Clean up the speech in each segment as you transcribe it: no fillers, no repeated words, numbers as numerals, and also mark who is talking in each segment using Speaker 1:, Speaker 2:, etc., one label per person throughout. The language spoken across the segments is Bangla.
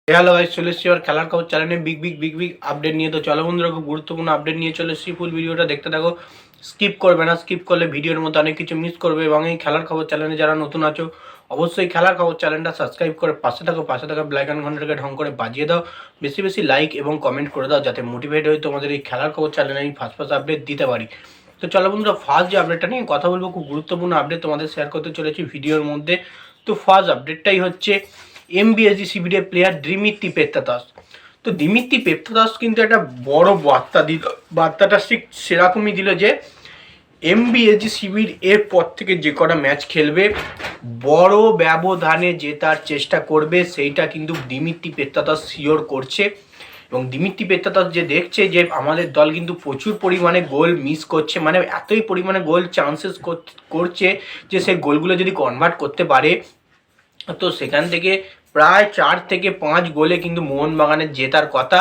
Speaker 1: হ্যালো গাইস, চলে এসেছি আর খেলার খবর চ্যানেলে বিগ আপডেট নিয়ে। তো চলো বন্ধুরা, খুব গুরুত্বপূর্ণ আপডেট নিয়ে চলে এসেছি। ফুল ভিডিওটা দেখতে থাকো, স্কিপ করবে না। স্কিপ করলে ভিডিওর মধ্যে অনেক কিছু মিস করবে। এবং এই খেলার খবর চ্যানেলে যারা নতুন আছো, অবশ্যই খেলার খবর চ্যানেলটা সাবস্ক্রাইব করে পাশে থাকা ব্ল্যাক অ্যান্ড ঘন্টাকে ঢং করে বাজিয়ে দাও। বেশি বেশি লাইক এবং কমেন্ট করে দাও, যাতে মোটিভেট হয়ে তোমাদের এই খেলার খবর চ্যানেলে আমি ফার্স্ট আপডেট দিতে পারি। তো চলো বন্ধুরা, ফার্স্ট যে আপডেটটা নিয়ে কথা বলবো, খুব গুরুত্বপূর্ণ আপডেট তোমাদের শেয়ার করতে চলেছি ভিডিওর মধ্যে। তো ফার্স্ট আপডেটটাই হচ্ছে এমবিএসজি শিবিরের প্লেয়ার দিমিত্রি পেত্রাতাস। তো দিমিত্রি পেত্রাতাস কিন্তু একটা বড় বার্তা দিল। বার্তাটা ঠিক সেরকমই দিল যে এমবিএসজি শিবির এর পর থেকে যে কটা ম্যাচ খেলবে বড় ব্যবধানে জেতার চেষ্টা করবে, সেইটা কিন্তু দিমিত্রি পেত্রাতাস শিওর করছে। এবং দিমিত্রি পেত্রাতাস যে দেখছে যে আমাদের দল কিন্তু প্রচুর পরিমাণে গোল মিস করছে, মানে এতই পরিমাণে গোল চান্সেস করছে যে সেই গোলগুলো যদি কনভার্ট করতে পারে, তো সেখান থেকে প্রায় 4 থেকে 5 গোলে কিন্তু মোহনবাগানের জেতার কথা।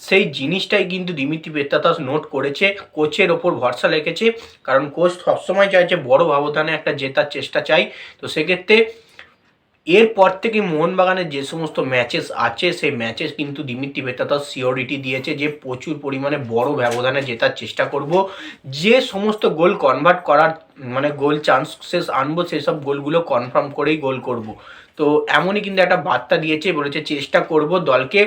Speaker 1: সেই জিনিসটাই কিন্তু দিমিত্রি পেত্রাতাস নোট করেছে, কোচের ওপর ভরসা রেখেছে। কারণ কোচ সবসময় চাইছে বড় ব্যবধানে একটা জেতার চেষ্টা চাই। তো সেক্ষেত্রে এরপর থেকে মোহনবাগানের যে সমস্ত ম্যাচেস আছে, সেই ম্যাচেস কিন্তু দিমিত্রি পেত্রাতাস সিওরিটি দিয়েছে যে প্রচুর পরিমাণে বড় ব্যবধানে জেতার চেষ্টা করব। যে সমস্ত গোল কনভার্ট করার মানে গোল চান্সেস আনবো, সেসব গোলগুলো কনফার্ম করেই গোল করব। তো এমনই কিন্তু একটা বার্তা দিয়েছে, বলেছে চেষ্টা করব দলকে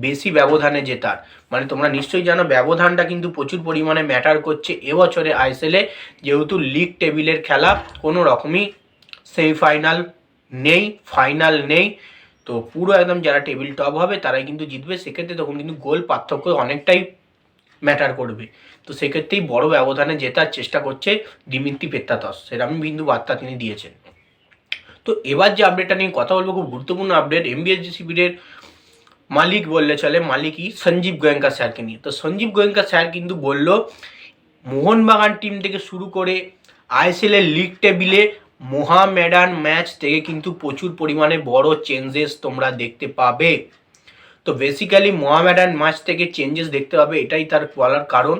Speaker 1: বেশি ব্যবধানে জেতার। মানে তোমরা নিশ্চয়ই জানো ব্যবধানটা কিন্তু প্রচুর পরিমাণে ম্যাটার করছে এবছরে আইএসএলে, যেহেতু লিগ টেবিলের খেলা, কোনো রকমই সেমিফাইনাল নেই, ফাইনাল নেই। তো পুরো একদম যারা টেবিল টপ হবে তারাই কিন্তু জিতবে। সেক্ষেত্রে তখন কিন্তু গোল পার্থক্য অনেকটাই ম্যাটার করবে। তো সেক্ষেত্রেই বড় ব্যবধানে জেতার চেষ্টা করছে দিমিত্রি পেত্রাতাস, সেরকম কিন্তু বার্তা তিনি দিয়েছেন। তো এবার যে আপডেটটা নিয়ে কথা বলবো, খুব গুরুত্বপূর্ণ আপডেট এমবিএসজি শিবিরের মালিক বললে চলে, মালিকই সঞ্জীব গোয়েঙ্কা স্যারকে নিয়ে। তো সঞ্জীব গোয়েঙ্কা স্যার কিন্তু বলল মোহনবাগান টিম থেকে শুরু করে আইএসএল এর লিগ টেবিলে মোহামেডান ম্যাচ থেকে কিন্তু প্রচুর পরিমাণে বড় চেঞ্জেস তোমরা দেখতে পাবে। তো বেসিক্যালি মোহামেডান ম্যাচ থেকে চেঞ্জেস দেখতে পাবে, এটাই তার বলার কারণ।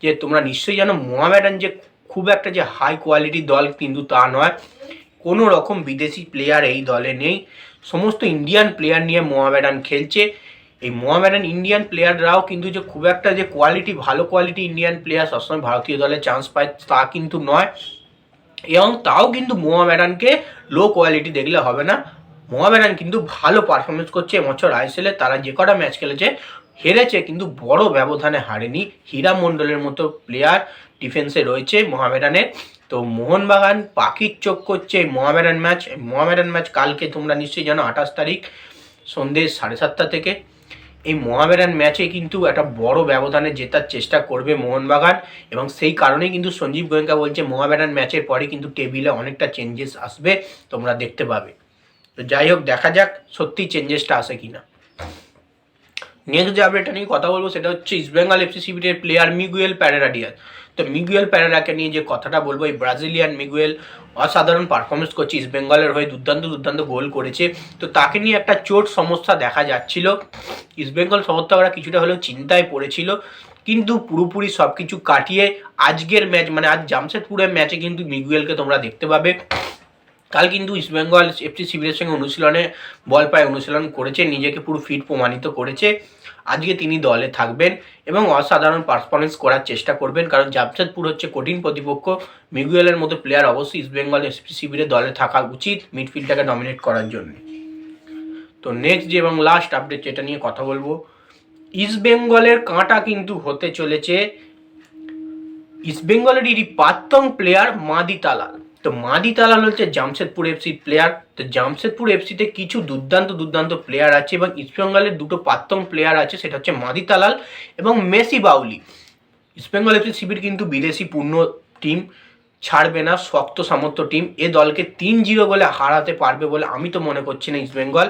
Speaker 1: যে তোমরা নিশ্চয়ই জানো মোহামেডান যে খুব একটা যে হাই কোয়ালিটির দল কিন্তু তা নয়। কোনো রকম বিদেশি প্লেয়ার এই দলে নেই, সমস্ত ইন্ডিয়ান প্লেয়ার নিয়ে মোহামেডান খেলছে। এই মোহামেডান ইন্ডিয়ান প্লেয়াররাও কিন্তু যে খুব একটা যে কোয়ালিটি, ভালো কোয়ালিটি ইন্ডিয়ান প্লেয়ার সবসময় ভারতীয় দলে চান্স পায় তা কিন্তু নয়। এবং তাও কিন্তু মোহামেডানকে লো কোয়ালিটি দেখলে হবে না। মোহামেডান কিন্তু ভালো পারফরমেন্স করছে এবছর আইএসএলে। তারা যে কটা ম্যাচ খেলেছে হেরেছে, কিন্তু বড় ব্যবধানে হারেনি। হীরা মণ্ডলের মতো প্লেয়ার ডিফেন্সে রয়েছে মোহামেডানের। তো মোহনবাগান পাখির চোখ করছে মোহামেডান ম্যাচ কালকে তোমরা নিশ্চয়ই জানো 28 তারিখ সন্ধ্যে 7:30 থেকে। এই মোহামেডান ম্যাচে কিন্তু একটা বড় ব্যবধানে জেতার চেষ্টা করবে মোহনবাগান। এবং সেই কারণেই কিন্তু সঞ্জীব গোয়েঙ্কা বলছে মোহামেডান ম্যাচের পরে কিন্তু টেবিলে অনেকটা চেঞ্জেস আসবে, তোমরা দেখতে পাবে। তো যাই হোক, দেখা যাক সত্যি চেঞ্জেসটা আসে কিনা। নেক্সট যে আপডেটটা নিয়ে কথা বলবো সেটা হচ্ছে ইস্টবেঙ্গল এফসি শিবিরের প্লেয়ার মিগুয়েল প্যারেরা ডিয়াজ। তো মিগুয়েল প্যারেরাকে নিয়ে যে কথাটা বলবো, এই ব্রাজিলিয়ান মিগুয়েল অসাধারণ পারফরমেন্স করছে, ইস্টবেঙ্গলের হয়ে দুর্দান্ত গোল করেছে। তো তাকে নিয়ে একটা চোট সমস্যা দেখা যাচ্ছিল, ইস্টবেঙ্গল সমর্থকরা কিছুটা হলেও চিন্তায় পড়েছিল। কিন্তু পুরোপুরি সব কিছু কাটিয়ে আজকের ম্যাচ মানে আজ জামশেদপুরের ম্যাচে কিন্তু মিগুয়েলকে তোমরা দেখতে পাবে। কাল কিন্তু ইস্টবেঙ্গল এফসি শিবিরের সঙ্গে অনুশীলনে বল পায়ে অনুশীলন করেছে, নিজেকে পুরো ফিট প্রমাণিত করেছে। আজকে তিনি দলে থাকবেন এবং অসাধারণ পারফরমেন্স করার চেষ্টা করবেন, কারণ জামশেদপুর হচ্ছে কঠিন প্রতিপক্ষ। মিগুয়েলের মতো প্লেয়ার অবশ্যই ইস্টবেঙ্গল এফসি শিবিরে দলে থাকা উচিত মিডফিল্ডটাকে ডমিনেট করার জন্য। তো নেক্সট যে এবং লাস্ট আপডেট যেটা নিয়ে কথা বলবো, ইস্টবেঙ্গলের কাঁটা কিন্তু হতে চলেছে ইস্টবেঙ্গলেরই প্রাক্তন প্লেয়ার মাদি তালাল। তো মাদি তালাল হচ্ছে জামশেদপুর এফসির প্লেয়ার। তো জামশেদপুর এফসিতে কিছু দুর্দান্ত প্লেয়ার আছে এবং ইস্টবেঙ্গলের দুটো প্রাক্তন প্লেয়ার আছে, সেটা হচ্ছে মাদি তালাল এবং মেসি বাউলি। ইস্টবেঙ্গল এফসি শিবির কিন্তু বিদেশি পূর্ণ টিম, ছাড়বে না, শক্ত সামর্থ্য টিম। এ দলকে 3-0 গোলে হারাতে পারবে বলে আমি তো মনে করছি না ইস্টবেঙ্গল।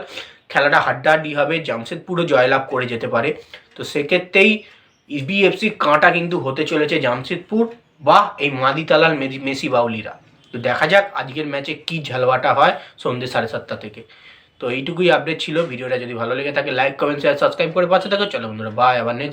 Speaker 1: খেলাটা হাড্ডাহাড্ডি হবে, জামশেদপুরও জয়লাভ করে যেতে পারে। তো সেক্ষেত্রেই ইবিএফসির কাঁটা কিন্তু হতে চলেছে জামশেদপুর বা এই মাদি তালাল মেসি বাউলিরা। তো দেখা যাক আজকের ম্যাচে কি ঝালবাটা হয় সন্ধ্যে 7:30 থেকে। তো এইটুকুই আপডেট ছিল। ভিডিওটা যদি ভালো লেগে থাকে লাইক কমেন্ট শেয়ার সাবস্ক্রাইব করে পাশে থাকো। চলো বন্ধুরা, বাই। আবার নেক্সট